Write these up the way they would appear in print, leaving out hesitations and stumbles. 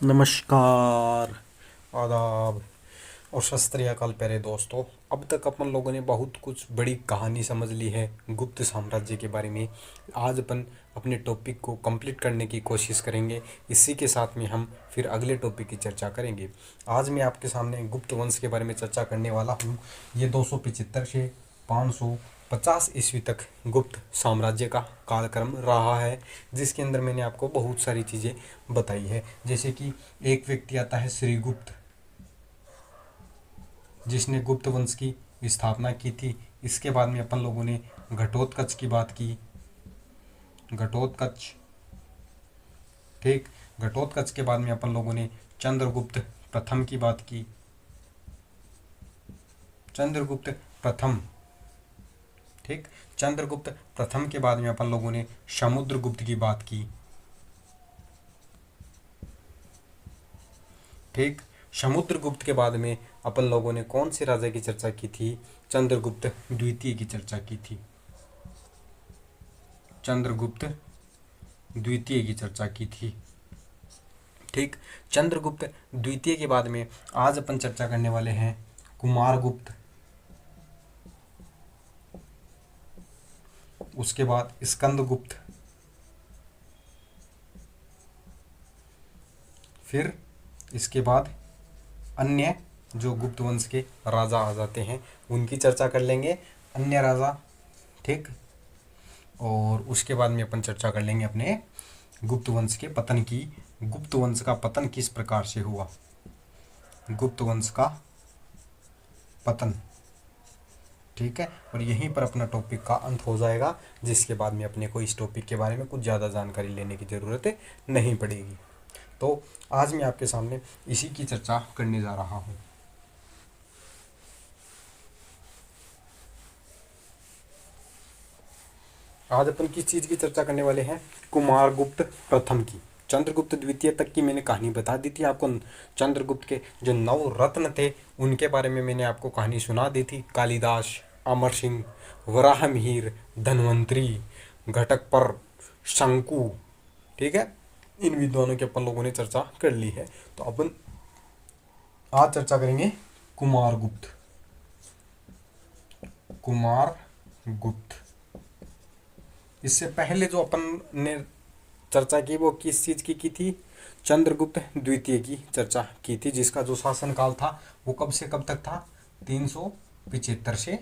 नमस्कार, आदाब और सत श्री अकाल प्यारे दोस्तों। अब तक अपन लोगों ने बहुत कुछ बड़ी कहानी समझ ली है गुप्त साम्राज्य के बारे में। आज अपन अपने टॉपिक को कंप्लीट करने की कोशिश करेंगे। इसी के साथ में हम फिर अगले टॉपिक की चर्चा करेंगे। आज मैं आपके सामने गुप्त वंश के बारे में चर्चा करने वाला हूँ। ये 275 से 550 ईस्वी तक गुप्त साम्राज्य का कालक्रम रहा है, जिसके अंदर मैंने आपको बहुत सारी चीज़ें बताई है। जैसे कि एक व्यक्ति आता है श्रीगुप्त, जिसने गुप्त वंश की स्थापना की थी। इसके बाद में अपन लोगों ने घटोत्कच की बात की। घटोत्कच, ठीक। घटोत्कच के बाद में अपन लोगों ने चंद्रगुप्त प्रथम की बात की। चंद्रगुप्त प्रथम, ठीक। चंद्रगुप्त प्रथम के बाद में अपन लोगों ने समुद्रगुप्त की बात की, ठीक। समुद्रगुप्त के बाद में अपन लोगों ने कौन से राजा की चर्चा की थी? चंद्रगुप्त द्वितीय की चर्चा की थी। चंद्रगुप्त द्वितीय की चर्चा की थी, ठीक। चंद्रगुप्त द्वितीय के बाद में आज अपन चर्चा करने वाले हैं कुमारगुप्त। उसके बाद स्कंदगुप्त, फिर इसके बाद अन्य जो गुप्त वंश के राजा आ जाते हैं उनकी चर्चा कर लेंगे, अन्य राजा, ठीक। और उसके बाद में अपन चर्चा कर लेंगे अपने गुप्त वंश के पतन की। गुप्त वंश का पतन किस प्रकार से हुआ? गुप्त वंश का पतन, ठीक है। और यहीं पर अपना टॉपिक का अंत हो जाएगा, जिसके बाद में अपने को इस टॉपिक के बारे में कुछ ज़्यादा जानकारी लेने की ज़रूरत नहीं पड़ेगी। तो आज मैं आपके सामने इसी की चर्चा करने जा रहा हूँ। आज अपन किस चीज़ की चर्चा करने वाले हैं? कुमारगुप्त प्रथम की। चंद्रगुप्त द्वितीय तक की मैंने कहानी बता दी थी आपको। चंद्रगुप्त के जो 9 रत्न थे उनके बारे में मैंने आपको कहानी सुना दी थी। कालिदास, अमर सिंह, वराहमिहिर, धन्वंतरी, घटकपर, शंकु, ठीक है। इन विद्वानों की अपन लोगों ने चर्चा कर ली है। तो अपन आज चर्चा करेंगे कुमारगुप्त। कुमारगुप्त, इससे पहले जो अपन ने चर्चा की वो किस चीज़ की थी? चंद्रगुप्त द्वितीय की चर्चा की थी, जिसका जो शासनकाल था वो कब से कब तक था? 375 से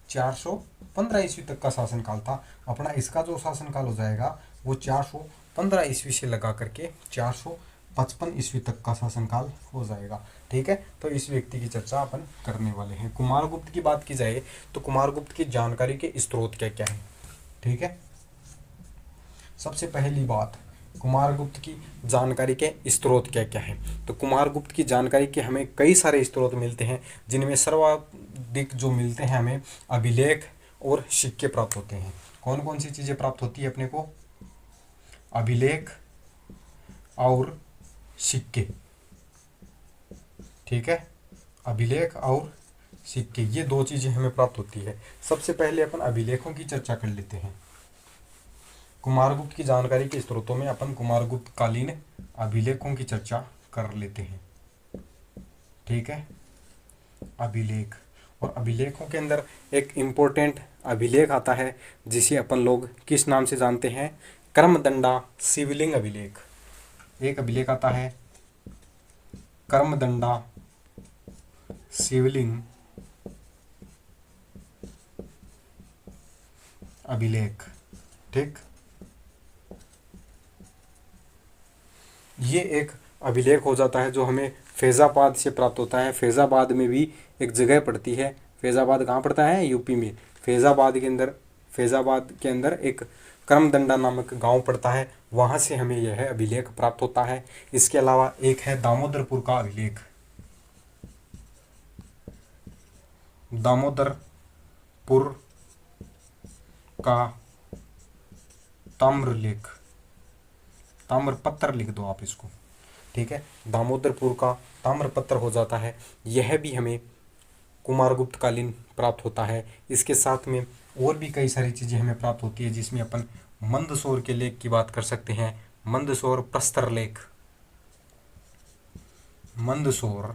415 ईस्वी तक का शासनकाल था अपना। इसका जो शासनकाल हो जाएगा वो 415 ईस्वी से लगा करके 455 ईस्वी तक का शासनकाल हो जाएगा, ठीक है। तो इस व्यक्ति की चर्चा अपन करने वाले हैं। कुमारगुप्त की बात की जाए तो कुमारगुप्त की जानकारी के स्रोत क्या क्या है, ठीक है। सबसे पहली बात, कुमारगुप्त की जानकारी के स्रोत क्या क्या हैं? तो कुमारगुप्त की जानकारी के हमें कई सारे स्रोत मिलते हैं, जिनमें सर्वाधिक जो मिलते हैं हमें अभिलेख और सिक्के प्राप्त होते हैं। कौन कौन सी चीज़ें प्राप्त होती है अपने को? अभिलेख और सिक्के, ठीक है। अभिलेख और सिक्के, ये 2 चीज़ें हमें प्राप्त होती है। सबसे पहले अपन अभिलेखों की चर्चा कर लेते हैं। कुमारगुप्त की जानकारी के स्रोतों में अपन कुमारगुप्त कालीन अभिलेखों की चर्चा कर लेते हैं, ठीक है। अभिलेख, और अभिलेखों के अंदर एक इम्पोर्टेंट अभिलेख आता है जिसे अपन लोग किस नाम से जानते हैं? कर्मदंडा शिवलिंग अभिलेख। एक अभिलेख आता है कर्मदंडा शिवलिंग अभिलेख, ठीक। ये एक अभिलेख हो जाता है जो हमें फैज़ाबाद से प्राप्त होता है। फैज़ाबाद में भी एक जगह पड़ती है। फैज़ाबाद कहाँ पड़ता है? यूपी में। फैज़ाबाद के अंदर एक कर्मदंडा नामक गांव पड़ता है, वहाँ से हमें यह अभिलेख प्राप्त होता है। इसके अलावा एक है दामोदरपुर का अभिलेख। दामोदरपुर का ताम्रलेख, ताम्रपत्र लिख दो आप इसको, ठीक है। दामोदरपुर का ताम्रपत्र हो जाता है। यह भी हमें कुमारगुप्त कालीन प्राप्त होता है। इसके साथ में और भी कई सारी चीज़ें हमें प्राप्त होती है, जिसमें अपन मंदसौर के लेख की बात कर सकते हैं। मंदसौर प्रस्तर लेख, मंदसौर,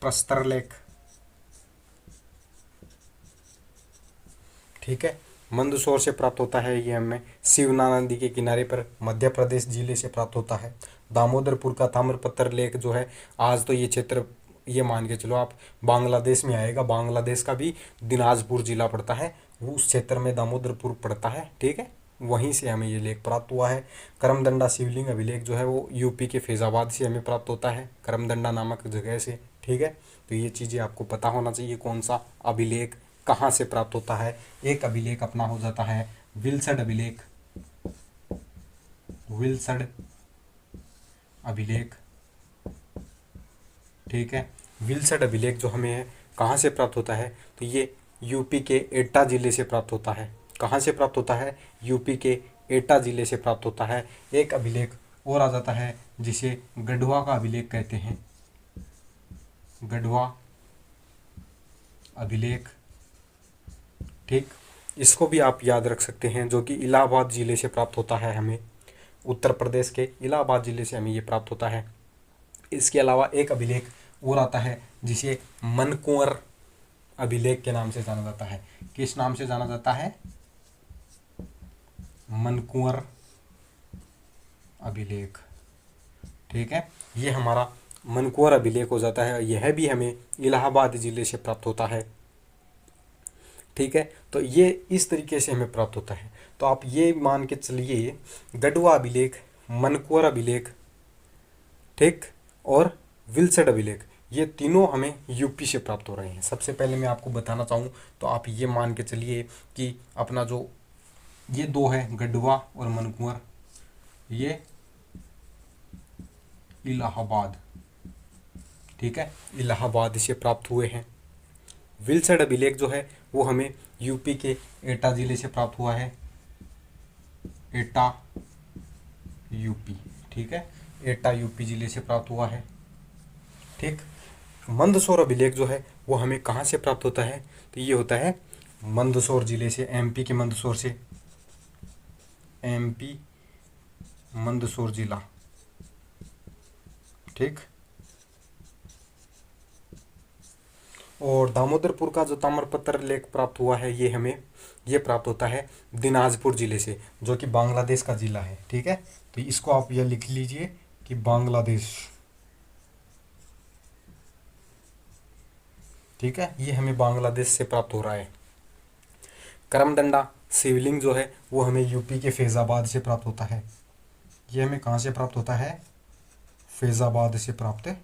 प्रस्तरलेख, ठीक है। मंदसौर से प्राप्त होता है ये हमें शिवना नदी के किनारे पर मध्य प्रदेश जिले से प्राप्त होता है। दामोदरपुर का ताम्रपत्र लेख जो है, आज तो ये क्षेत्र ये मान के चलो आप बांग्लादेश में आएगा, बांग्लादेश का भी दिनाजपुर जिला पड़ता है, वो उस क्षेत्र में दामोदरपुर पड़ता है, ठीक है, वहीं से हमें ये लेख प्राप्त हुआ है। करमदंडा शिवलिंग अभिलेख जो है वो यूपी के फैजाबाद से हमें प्राप्त होता है, करमदंडा नामक जगह से, ठीक है। तो ये चीज़ें आपको पता होना चाहिए, कौन सा अभिलेख कहाँ से प्राप्त होता है। एक अभिलेख अपना हो जाता है विल्सड अभिलेख, विल्सड अभिलेख, ठीक है। विल्सड अभिलेख जो हमें कहाँ से प्राप्त होता है, तो ये यूपी के एटा जिले से प्राप्त होता है। कहाँ से प्राप्त होता है, यूपी के एटा जिले से प्राप्त होता है। एक अभिलेख और आ जाता है जिसे गढ़वा का अभिलेख कहते हैं, गढ़वा अभिलेख, ठीक। इसको भी आप याद रख सकते हैं, जो कि इलाहाबाद जिले से प्राप्त होता है हमें, उत्तर प्रदेश के इलाहाबाद जिले से हमें ये प्राप्त होता है। इसके अलावा एक अभिलेख और आता है जिसे मनकुंवर अभिलेख के नाम से जाना जाता है। किस नाम से जाना जाता है, मनकुंवर अभिलेख, ठीक है। ये हमारा मनकुंवर अभिलेख हो जाता है, यह भी हमें इलाहाबाद जिले से प्राप्त होता है, ठीक है। तो ये इस तरीके से हमें प्राप्त होता है। तो आप ये मान के चलिए गढ़वा अभिलेख, मनकुंवर अभिलेख, ठीक, और विल्सड अभिलेख, ये तीनों हमें यूपी से प्राप्त हो रहे हैं। सबसे पहले मैं आपको बताना चाहूँ तो आप ये मान के चलिए कि अपना जो ये दो है गढ़वा और मनकुंवर, ये इलाहाबाद, ठीक है, इलाहाबाद से प्राप्त हुए हैं। विल्सड अभिलेख जो है वो हमें यूपी के एटा जिले से प्राप्त हुआ है, एटा यूपी, ठीक है, एटा यूपी जिले से प्राप्त हुआ है, ठीक। मंदसौर अभिलेख जो है वो हमें कहाँ से प्राप्त होता है, तो ये होता है मंदसौर जिले से, एमपी के मंदसौर से, एमपी मंदसौर जिला, ठीक। और दामोदरपुर का जो ताम्रपत्र लेख प्राप्त हुआ है ये प्राप्त होता है दिनाजपुर जिले से, जो कि बांग्लादेश का जिला है, ठीक है। तो इसको आप ये लिख लीजिए कि बांग्लादेश, ठीक है, ये हमें बांग्लादेश से प्राप्त हो रहा है। करमदंडा शिवलिंग जो है वो हमें यूपी के फैजाबाद से प्राप्त होता है। ये हमें कहाँ से प्राप्त होता है, फैजाबाद से प्राप्त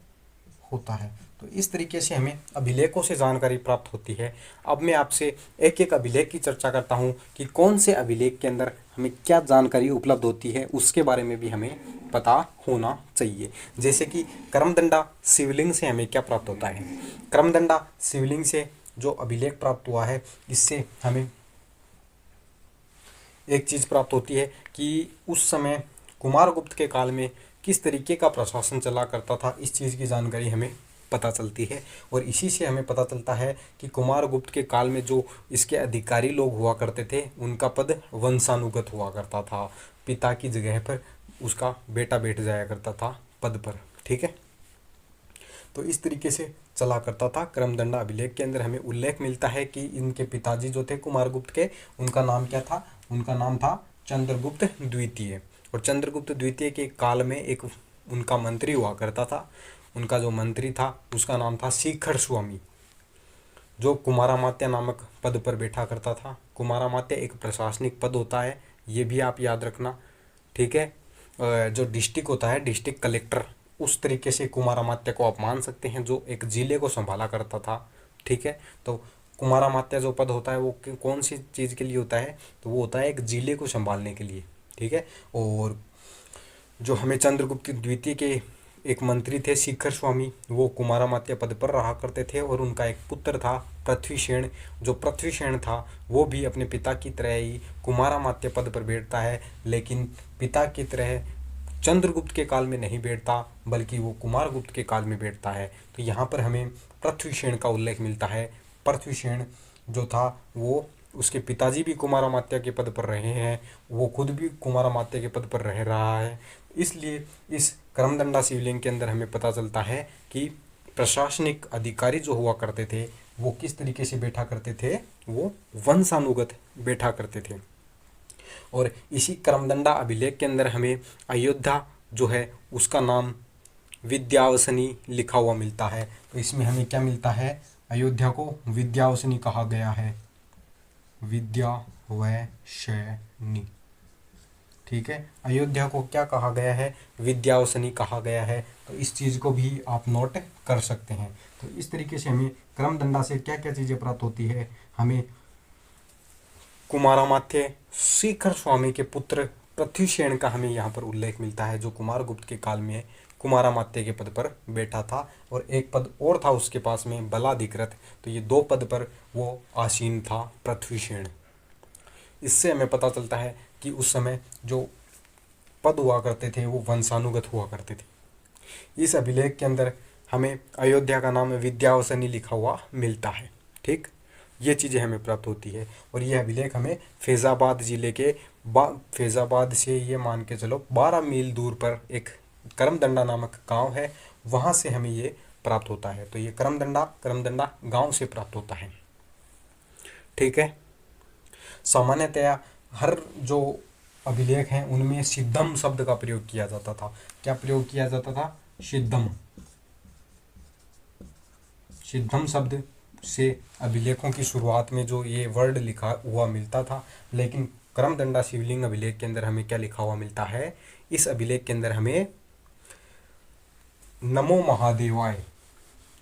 होता है। तो इस तरीके से हमें अभिलेखों से जानकारी प्राप्त होती है। अब मैं आपसे एक एक अभिलेख की चर्चा करता हूँ कि कौन से अभिलेख के अंदर हमें क्या जानकारी उपलब्ध होती है, उसके बारे में भी हमें पता होना चाहिए। जैसे कि करमदंडा शिवलिंग से हमें क्या प्राप्त होता है, करमदंडा शिवलिंग से जो अभिलेख प्राप्त हुआ है, इससे हमें एक चीज़ प्राप्त होती है कि उस समय कुमारगुप्त के काल में किस तरीके का प्रशासन चला करता था, इस चीज़ की जानकारी हमें पता चलती है। और इसी से हमें पता चलता है कि कुमारगुप्त के काल में जो इसके अधिकारी लोग हुआ करते थे, उनका पद वंशानुगत हुआ करता था, पिता की जगह पर उसका बेटा बैठ जाया करता था पद पर, ठीक है। तो इस तरीके से चला करता था। करमदंडा अभिलेख के अंदर हमें उल्लेख मिलता है कि इनके पिताजी जो थे कुमारगुप्त के, उनका नाम क्या था, उनका नाम था चंद्रगुप्त द्वितीय। और चंद्रगुप्त द्वितीय के काल में एक उनका मंत्री हुआ करता था, उनका जो मंत्री था उसका नाम था शिखर स्वामी, जो कुमारामात्य नामक पद पर बैठा करता था। कुमारामात्य एक प्रशासनिक पद होता है, ये भी आप याद रखना, ठीक है। जो डिस्ट्रिक्ट होता है, डिस्ट्रिक्ट कलेक्टर, उस तरीके से कुमारामात्य को आप मान सकते हैं, जो एक जिले को संभाला करता था, ठीक है। तो कुमारामात्य जो पद होता है वो कौन सी चीज़ के लिए होता है, तो वो होता है एक जिले को संभालने के लिए, ठीक है। और जो हमें चंद्रगुप्त द्वितीय के एक मंत्री थे शिखर स्वामी, वो कुमारामात्य पद पर रहा करते थे। और उनका एक पुत्र था पृथ्वीसेन, जो पृथ्वीसेन था वो भी अपने पिता की तरह ही कुमारामात्य पद पर बैठता है, लेकिन पिता की तरह चंद्रगुप्त के काल में नहीं बैठता, बल्कि वो कुमारगुप्त के काल में बैठता है। तो यहाँ पर हमें पृथ्वीसेन का उल्लेख मिलता है। पृथ्वीसेन जो था वो उसके पिताजी भी कुमारामात्य के पद पर रहे हैं, वो खुद भी कुमारामात्य के पद पर रह रहा है। इसलिए इस करमदंडा शिवलिंग के अंदर हमें पता चलता है कि प्रशासनिक अधिकारी जो हुआ करते थे वो किस तरीके से बैठा करते थे, वो वंशानुगत बैठा करते थे। और इसी करमदंडा अभिलेख के अंदर हमें अयोध्या जो है उसका नाम विद्यावसनी लिखा हुआ मिलता है। तो इसमें हमें क्या मिलता है, अयोध्या को विद्यावसनी कहा गया है, विद्यावसनी। ठीक है, अयोध्या को क्या कहा गया है, विद्यावसनी कहा गया है। तो इस चीज़ को भी आप नोट कर सकते हैं। तो इस तरीके से हमें करमदंडा से क्या क्या चीज़ें प्राप्त होती है, हमें कुमारामात्य शेखर स्वामी के पुत्र पृथ्वीशेन का हमें यहाँ पर उल्लेख मिलता है, जो कुमारगुप्त के काल में कुमारामात्य के पद पर बैठा था। और एक पद और था उसके पास में, बलाधिकृत। तो ये 2 पद पर वो आसीन था पृथ्वीशेन। इससे हमें पता चलता है कि उस समय जो पद हुआ करते थे वो वंशानुगत हुआ करते थे। इस अभिलेख के अंदर हमें अयोध्या का नाम विद्यावसनी लिखा हुआ मिलता है। ठीक, ये चीज़ें हमें प्राप्त होती है। और ये अभिलेख हमें फैज़ाबाद ज़िले के फैज़ाबाद से ये मान के चलो 12 मील दूर पर एक करमदंडा नामक गांव है, वहाँ से हमें ये प्राप्त होता है। तो ये करमदंडा गांव से प्राप्त होता है। ठीक है, सामान्यतया हर जो अभिलेख हैं उनमें सिद्धम शब्द का प्रयोग किया जाता था। क्या प्रयोग किया जाता था, सिद्धम। सिद्धम शब्द से अभिलेखों की शुरुआत में जो ये वर्ड लिखा हुआ मिलता था। लेकिन करमदंडा शिवलिंग अभिलेख के अंदर हमें क्या लिखा हुआ मिलता है, इस अभिलेख के अंदर हमें नमो महादेवाय,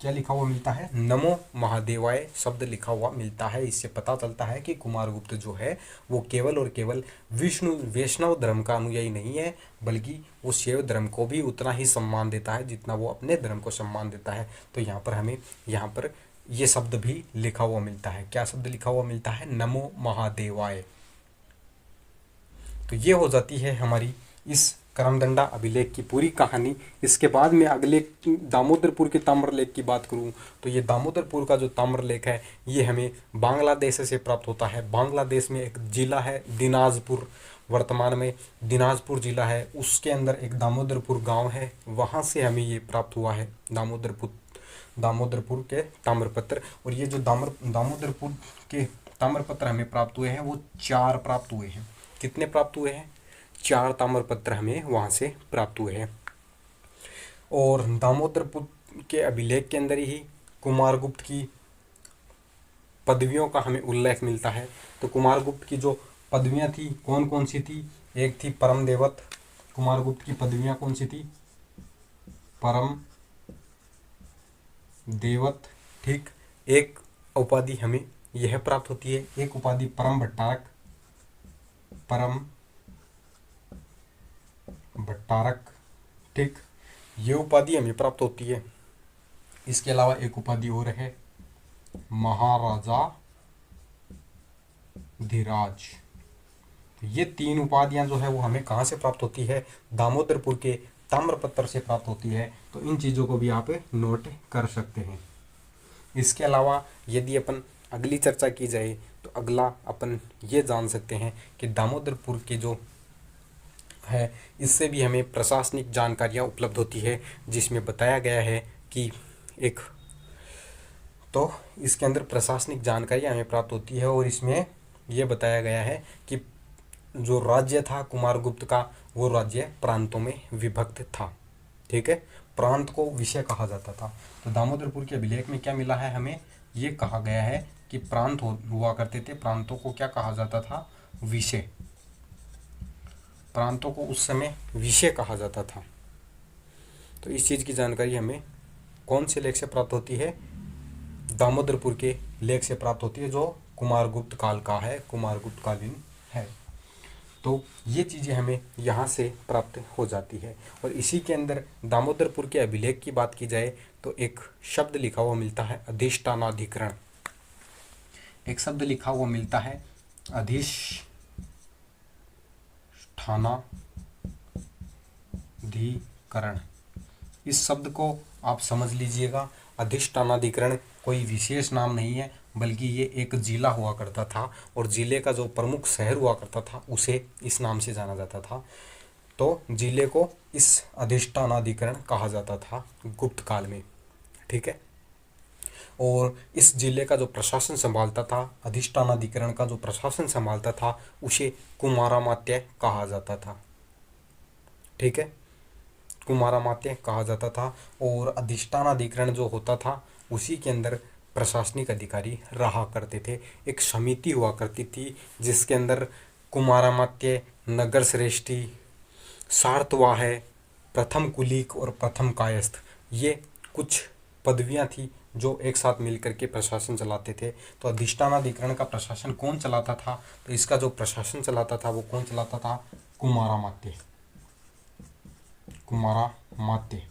क्या लिखा हुआ मिलता है, नमो महादेवाय शब्द लिखा हुआ मिलता है। इससे पता चलता है कि कुमारगुप्त जो है वो केवल और केवल वैष्णव धर्म का अनुयायी नहीं है, बल्कि वो शैव धर्म को भी उतना ही सम्मान देता है जितना वो अपने धर्म को सम्मान देता है। तो यहाँ पर हमें यहाँ पर ये शब्द भी लिखा हुआ मिलता है। क्या शब्द लिखा हुआ मिलता है, नमो महादेवाय। तो ये हो जाती है हमारी इस करमदंडा अभिलेख की पूरी कहानी। इसके बाद में अगले दामोदरपुर के ताम्रलेख की बात करूं तो ये दामोदरपुर का जो ताम्रलेख है ये हमें बांग्लादेश से प्राप्त होता है। बांग्लादेश में एक जिला है दिनाजपुर, वर्तमान में दिनाजपुर जिला है, उसके अंदर एक दामोदरपुर गांव है, वहाँ से हमें ये प्राप्त हुआ है दामोदरपुर के ताम्रपत्र। और ये जो दामोदरपुर के ताम्रपत्र हमें प्राप्त हुए हैं वो 4 प्राप्त हुए हैं। कितने प्राप्त हुए हैं, 4 ताम्रपत्र हमें वहाँ से प्राप्त हुए हैं। और दामोदरपुर के अभिलेख के अंदर ही कुमारगुप्त की पदवियों का हमें उल्लेख मिलता है। तो कुमारगुप्त की जो पदवियाँ थी कौन कौन सी थी, एक थी परम देवत। कुमारगुप्त की पदवियाँ कौन सी थी, परम देवत। ठीक, एक उपाधि हमें यह प्राप्त होती है, एक उपाधि परम भट्टारक, परम भट्टारक। ठीक, ये उपाधि हमें प्राप्त होती है। इसके अलावा एक उपाधि और है, महाराजा धीराज। तो ये 3 उपाधियां जो है वो हमें कहाँ से प्राप्त होती है, दामोदरपुर के ताम्रपत्र से प्राप्त होती है। तो इन चीज़ों को भी आप नोट कर सकते हैं। इसके अलावा यदि अपन अगली चर्चा की जाए तो अगला अपन ये जान सकते हैं कि दामोदरपुर के जो है इससे भी हमें प्रशासनिक जानकारियाँ उपलब्ध होती है, जिसमें बताया गया है कि एक तो इसके अंदर प्रशासनिक जानकारियाँ हमें प्राप्त होती है। और इसमें यह बताया गया है कि जो राज्य था कुमारगुप्त का वो राज्य प्रांतों में विभक्त था। ठीक है, प्रांत को विषय कहा जाता था। तो दामोदरपुर के अभिलेख में क्या मिला है, हमें ये कहा गया है कि प्रांत हुआ करते थे, प्रांतों को क्या कहा जाता था, विषय। प्रांतों को उस समय विषय कहा जाता था। तो इस चीज़ की जानकारी हमें कौन से लेख से प्राप्त होती है, दामोदरपुर के लेख से प्राप्त होती है, जो कुमारगुप्त काल का है, कुमारगुप्त कालीन है। तो ये चीज़ें हमें यहाँ से प्राप्त हो जाती है। और इसी के अंदर दामोदरपुर के अभिलेख की बात की जाए तो एक शब्द लिखा हुआ मिलता है, अधिष्ठानाधिकरण। एक शब्द लिखा हुआ मिलता है, अधिष्ठानाधिकरण। इस शब्द को आप समझ लीजिएगा, अधिष्ठानाधिकरण कोई विशेष नाम नहीं है, बल्कि ये एक जिला हुआ करता था और जिले का जो प्रमुख शहर हुआ करता था उसे इस नाम से जाना जाता था। तो जिले को इस अधिष्ठानाधिकरण कहा जाता था गुप्त काल में। ठीक है। और इस जिले का जो प्रशासन संभालता था, अधिष्ठानाधिकरण का जो प्रशासन संभालता था, उसे कुमारामात्य कहा जाता था। ठीक है, कुमारामात्य कहा जाता था। और अधिष्ठानाधिकरण जो होता था उसी के अंदर प्रशासनिक अधिकारी रहा करते थे। एक समिति हुआ करती थी जिसके अंदर कुमारामात्य, नगर श्रेष्ठी, सार्तवाह, प्रथम कुलीक और प्रथम कायस्थ, ये कुछ पदवियां थी जो एक साथ मिलकर के प्रशासन चलाते थे। तो अधिष्ठानाधिकरण का प्रशासन कौन चलाता था? तो इसका जो प्रशासन चलाता था वो कौन चलाता था? कुमारामात्य। कुमारामात्य।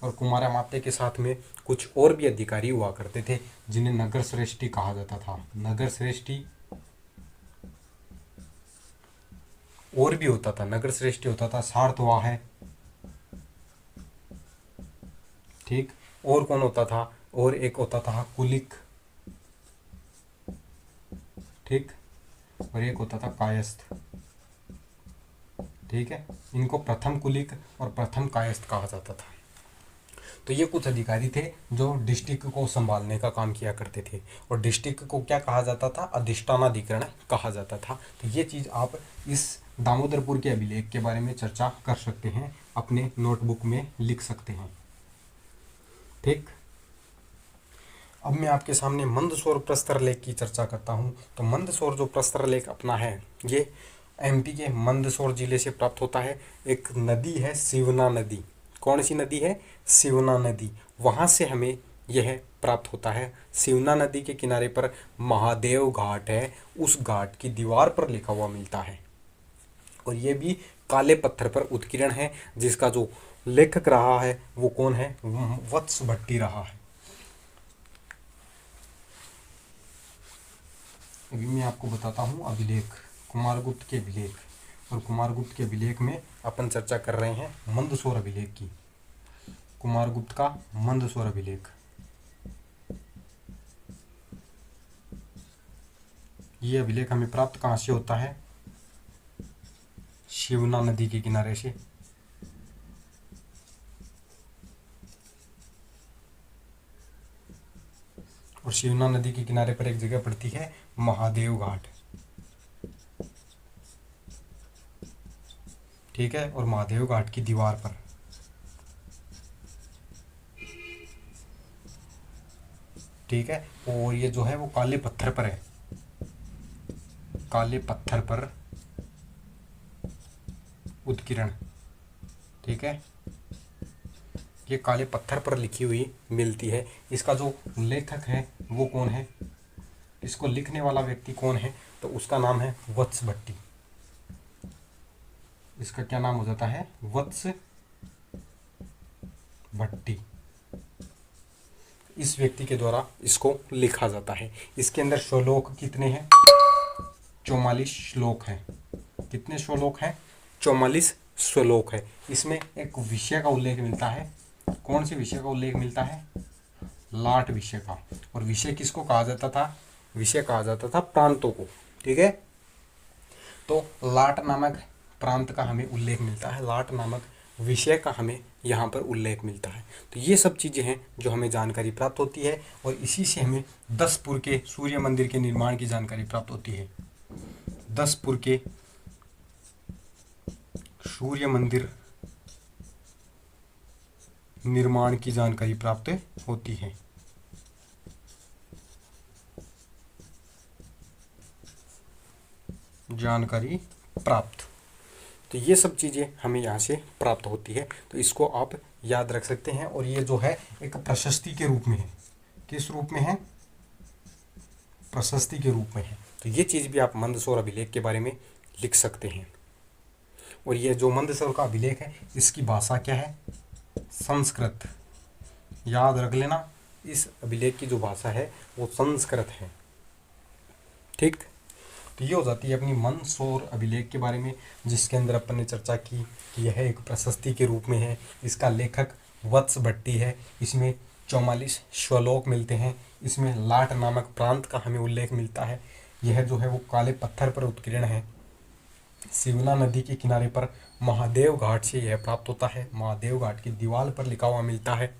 और कुमारामात्य के साथ में कुछ और भी अधिकारी हुआ करते थे जिन्हें नगर श्रेष्ठी कहा जाता था। नगर श्रेष्ठी और भी होता था, नगर श्रेष्ठी होता था, सार्तवाह। ठीक। और कौन होता था? और एक होता था कुलिक। ठीक। और एक होता था कायस्थ। ठीक है। इनको प्रथम कुलिक और प्रथम कायस्थ कहा जाता था। तो ये कुछ अधिकारी थे जो डिस्ट्रिक्ट को संभालने का काम किया करते थे। और डिस्ट्रिक्ट को क्या कहा जाता था? अधिष्ठानाधिकरण कहा जाता था। तो ये चीज़ आप इस दामोदरपुर के अभिलेख के बारे में चर्चा कर सकते हैं, अपने नोटबुक में लिख सकते हैं। ठीक। अब मैं आपके सामने मंदसौर प्रस्तर लेख की चर्चा करता हूँ। तो मंदसौर जो प्रस्तर लेख अपना है ये एमपी के मंदसौर जिले से प्राप्त होता है। एक नदी है शिवना नदी। कौन सी नदी है? शिवना नदी। वहाँ से हमें यह प्राप्त होता है। शिवना नदी के किनारे पर महादेव घाट है, उस घाट की दीवार पर लिखा हुआ मिलता है। और ये भी काले पत्थर पर उत्कीर्ण है, जिसका जो लेखक रहा है वो कौन है? वत्स भट्टी रहा है। अभी मैं आपको बताता हूँ अभिलेख, कुमारगुप्त के अभिलेख। और कुमारगुप्त के अभिलेख में अपन चर्चा कर रहे हैं मंदसौर अभिलेख की। कुमारगुप्त का मंदसौर अभिलेख, ये अभिलेख हमें प्राप्त कहाँ से होता है? शिवना नदी के किनारे से। और शिवना नदी के किनारे पर एक जगह पड़ती है महादेव घाट। ठीक है। और महादेव घाट की दीवार पर ठीक है। और ये जो है वो काले पत्थर पर है, काले पत्थर पर उत्कीर्ण। ठीक है। ये काले पत्थर पर लिखी हुई मिलती है। इसका जो लेखक है वो कौन है? इसको लिखने वाला व्यक्ति कौन है? तो उसका नाम है वत्स भट्टी। इसका क्या नाम हो जाता है? वत्स भट्टी। इस व्यक्ति के द्वारा इसको लिखा जाता है। इसके अंदर श्लोक कितने हैं? 44 श्लोक हैं। कितने श्लोक हैं? 44 श्लोक है। इसमें एक विषय का उल्लेख मिलता है। कौन से विषय का उल्लेख मिलता है? लाट विषय का। और विषय किसको कहा जाता था? विषय कहा जाता था प्रांतों को। ठीक है। तो लाट नामक प्रांत का हमें उल्लेख मिलता है, लाट नामक विषय का हमें यहाँ पर उल्लेख मिलता है। तो ये सब चीज़ें हैं जो हमें जानकारी प्राप्त होती है। और इसी से हमें 10पुर के सूर्य मंदिर के निर्माण की जानकारी प्राप्त होती है। 10पुर के सूर्य मंदिर निर्माण की जानकारी प्राप्त होती है। जानकारी प्राप्त, तो ये सब चीज़ें हमें यहाँ से प्राप्त होती है। तो इसको आप याद रख सकते हैं। और ये जो है एक प्रशस्ति के रूप में है। किस रूप में है? प्रशस्ति के रूप में है। तो ये चीज़ भी आप मंदसौर अभिलेख के बारे में लिख सकते हैं। और ये जो मंदसौर का अभिलेख है इसकी भाषा क्या है? संस्कृत। याद रख लेना, इस अभिलेख की जो भाषा है वो संस्कृत है। ठीक। तो ये हो जाती है अपनी मंदसौर अभिलेख के बारे में, जिसके अंदर अपन ने चर्चा की कि यह एक प्रशस्ति के रूप में है। इसका लेखक वत्स भट्टी है। इसमें 44 श्लोक मिलते हैं। इसमें लाट नामक प्रांत का हमें उल्लेख मिलता है। यह जो है वो काले पत्थर पर उत्कीर्ण है। शिवना नदी के किनारे पर महादेव घाट से यह प्राप्त होता है। महादेव घाट की दीवार पर लिखा हुआ मिलता है।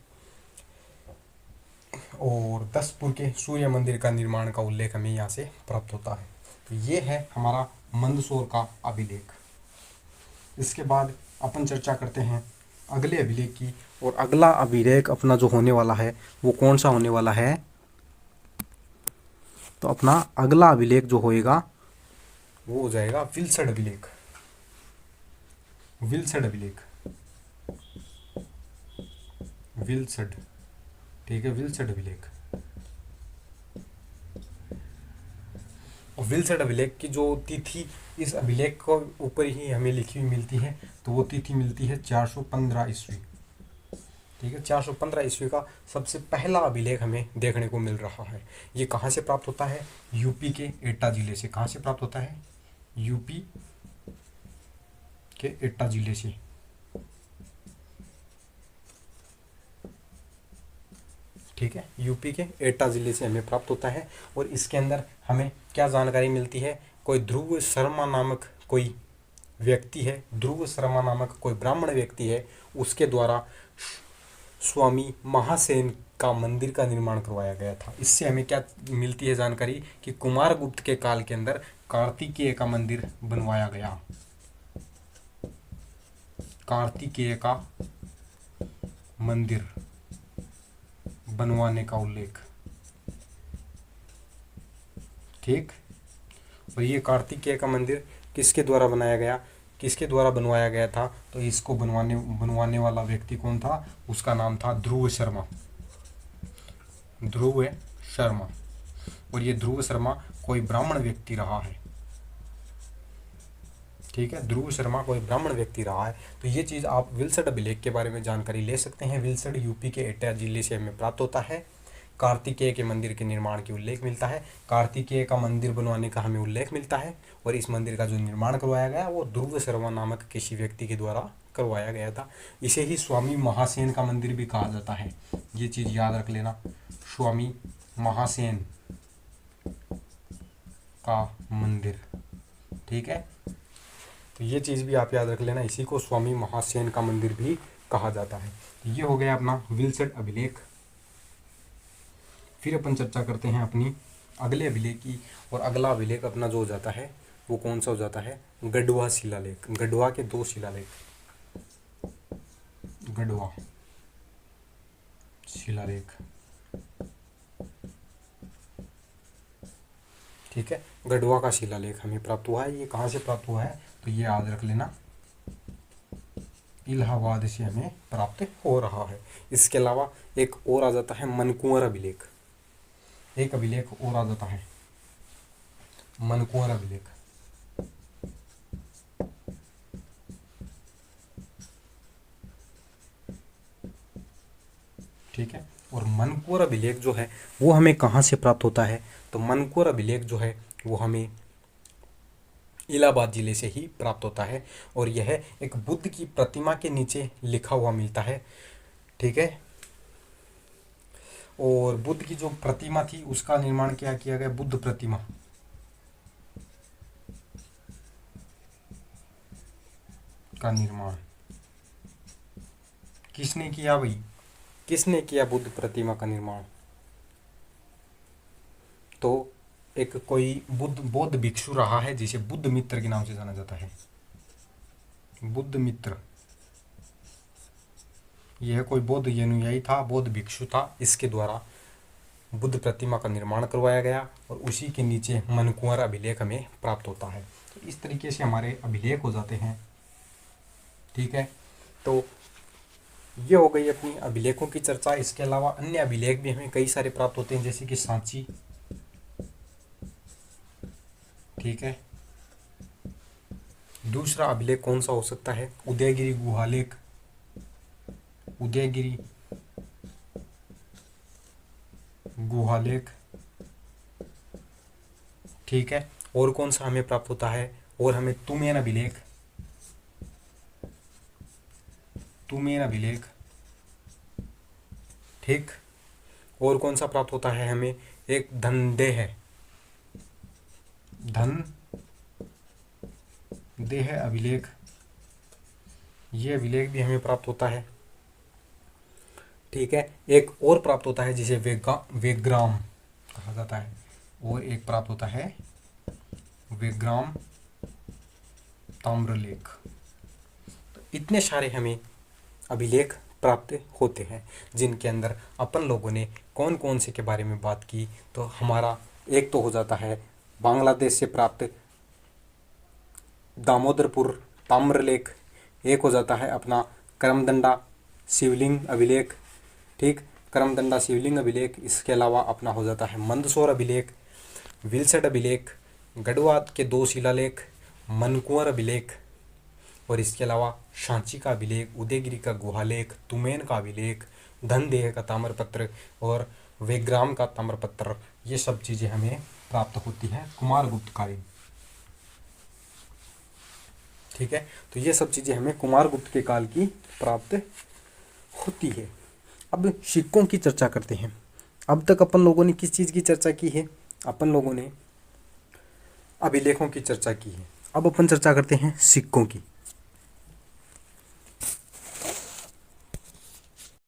और 10पुर के सूर्य मंदिर का निर्माण का उल्लेख हमें यहाँ से प्राप्त होता है। तो ये है हमारा मंदसौर का अभिलेख। इसके बाद अपन चर्चा करते हैं अगले अभिलेख की। और अगला अभिलेख अपना जो होने वाला है वो कौन सा होने वाला है? तो अपना अगला अभिलेख जो होएगा वो हो जाएगा विल्सड अभिलेख। विल्सड अभिलेख, विल्सड, ठीक है, विल्सड अभिलेख। और विल्सड अभिलेख की जो तिथि इस अभिलेख को ऊपर ही हमें लिखी हुई मिलती है, तो वो तिथि मिलती है 415 ईस्वी। ठीक है, 415 ईस्वी का सबसे पहला अभिलेख हमें देखने को मिल रहा है। ये कहाँ से प्राप्त होता है? यूपी के एटा जिले से। कहाँ से प्राप्त होता है? यूपी के एटा जिले से। ठीक है, यूपी के एटा जिले से हमें प्राप्त होता है। और इसके अंदर हमें क्या जानकारी मिलती है? कोई ध्रुव शर्मा नामक कोई व्यक्ति है, ध्रुव शर्मा नामक कोई ब्राह्मण व्यक्ति है, उसके द्वारा स्वामी महासेन का मंदिर का निर्माण करवाया गया था। इससे हमें क्या मिलती है जानकारी कि कुमारगुप्त के काल के अंदर कार्तिकेय का मंदिर बनवाया गया। कार्तिकेय का मंदिर बनवाने का उल्लेख। ठीक, और ये कार्तिकेय का मंदिर किसके द्वारा बनाया गया, किसके द्वारा बनवाया गया था? तो इसको बनवाने वाला व्यक्ति कौन था? उसका नाम था ध्रुव शर्मा। ध्रुव शर्मा। और ये ध्रुव शर्मा कोई ब्राह्मण व्यक्ति रहा है। ठीक है, ध्रुव शर्मा कोई ब्राह्मण व्यक्ति रहा है। तो ये चीज़ आप विल्सड अभिलेख के बारे में जानकारी ले सकते हैं। विल्सड यूपी के एटा जिले से हमें प्राप्त होता है। कार्तिकेय के मंदिर के निर्माण की उल्लेख मिलता है। कार्तिकेय का मंदिर बनवाने का हमें उल्लेख मिलता है। और इस मंदिर का जो निर्माण करवाया गया वो ध्रुव शर्मा नामक किसी व्यक्ति के द्वारा करवाया गया था। इसे ही स्वामी महासेन का मंदिर भी कहा जाता है। ये चीज़ याद रख लेना, स्वामी महासेन का मंदिर। ठीक है, तो ये चीज़ भी आप याद रख लेना, इसी को स्वामी महासेन का मंदिर भी कहा जाता है। तो ये हो गया अपना विल्सड अभिलेख। फिर अपन चर्चा करते हैं अपनी अगले अभिलेख की। और अगला अभिलेख अपना जो हो जाता है वो कौन सा हो जाता है? गढ़वा शिलालेख। गढ़वा के 2 शिलालेख। गढ़वा शिलालेख। ठीक है, गढ़वा का शिलालेख हमें प्राप्त हुआ है। ये कहाँ से प्राप्त हुआ है? तो ये याद रख लेना, इलाहाबाद से हमें प्राप्त हो रहा है। इसके अलावा एक और आ जाता है मनकुंवर अभिलेख। एक अभिलेख और आ जाता है मनकुंवर अभिलेख। ठीक है, और मनकुंवर अभिलेख जो है वो हमें कहाँ से प्राप्त होता है? तो मनकुंवर अभिलेख जो है वो हमें इलाहाबाद जिले से ही प्राप्त होता है। और यह एक बुद्ध की प्रतिमा के नीचे लिखा हुआ मिलता है। ठीक है, और बुद्ध की जो प्रतिमा थी उसका निर्माण क्या किया गया? बुद्ध प्रतिमा का निर्माण किसने किया भाई? किसने किया बुद्ध प्रतिमा का निर्माण? तो एक कोई बौद्ध भिक्षु रहा है जिसे बुद्ध मित्र के नाम से जाना जाता है। बुद्ध मित्र, यह कोई बौद्ध अनुयायी था, बौद्ध भिक्षु था। इसके द्वारा बुद्ध प्रतिमा का निर्माण करवाया गया और उसी के नीचे मनकुंवर अभिलेख हमें प्राप्त होता है। तो इस तरीके से हमारे अभिलेख हो जाते हैं। ठीक है, तो ये हो गई अपनी अभिलेखों की चर्चा। इसके अलावा अन्य अभिलेख भी हमें कई सारे प्राप्त होते हैं, जैसे कि सांची। ठीक है, दूसरा अभिलेख कौन सा हो सकता है? उदयगिरी गुहालेख। उदयगिरी गुहालेख। ठीक है, और कौन सा हमें प्राप्त होता है? और हमें तुमेन अभिलेख। तुमेन अभिलेख। ठीक, और कौन सा प्राप्त होता है हमें, एक धनदेह, धन देह अभिलेख, ये अभिलेख भी हमें प्राप्त होता है। ठीक है, एक और प्राप्त होता है जिसे वेग्राम कहा जाता है, और एक प्राप्त होता है वेग्राम ताम्रलेख। तो इतने सारे हमें अभिलेख प्राप्त होते हैं, जिनके अंदर अपन लोगों ने कौन कौन से के बारे में बात की। तो हमारा एक तो हो जाता है बांग्लादेश से प्राप्त दामोदरपुर ताम्रलेख, एक हो जाता है अपना करमदंडा शिवलिंग अभिलेख, ठीक, करमदंडा शिवलिंग अभिलेख। इसके अलावा अपना हो जाता है मंदसौर अभिलेख, विल्सड अभिलेख, गढ़वा के 2 शिलालेख, मनकुंवर अभिलेख, और इसके अलावा सांची का अभिलेख, उदयगिरी का गुहालेख, तुमेन का अभिलेख, धनदेह का ताम्रपत्र और वेग्राम का ताम्रपत्र। ये सब चीज़ें हमें प्राप्त होती हैं कुमारगुप्त कालीन। ठीक है, तो ये सब चीज़ें हमें कुमारगुप्त के काल की प्राप्त होती है। अब सिक्कों की चर्चा करते हैं। अब तक अपन लोगों ने किस चीज़ की चर्चा की है, अपन लोगों ने अभिलेखों की चर्चा की है। अब अपन चर्चा करते हैं सिक्कों की।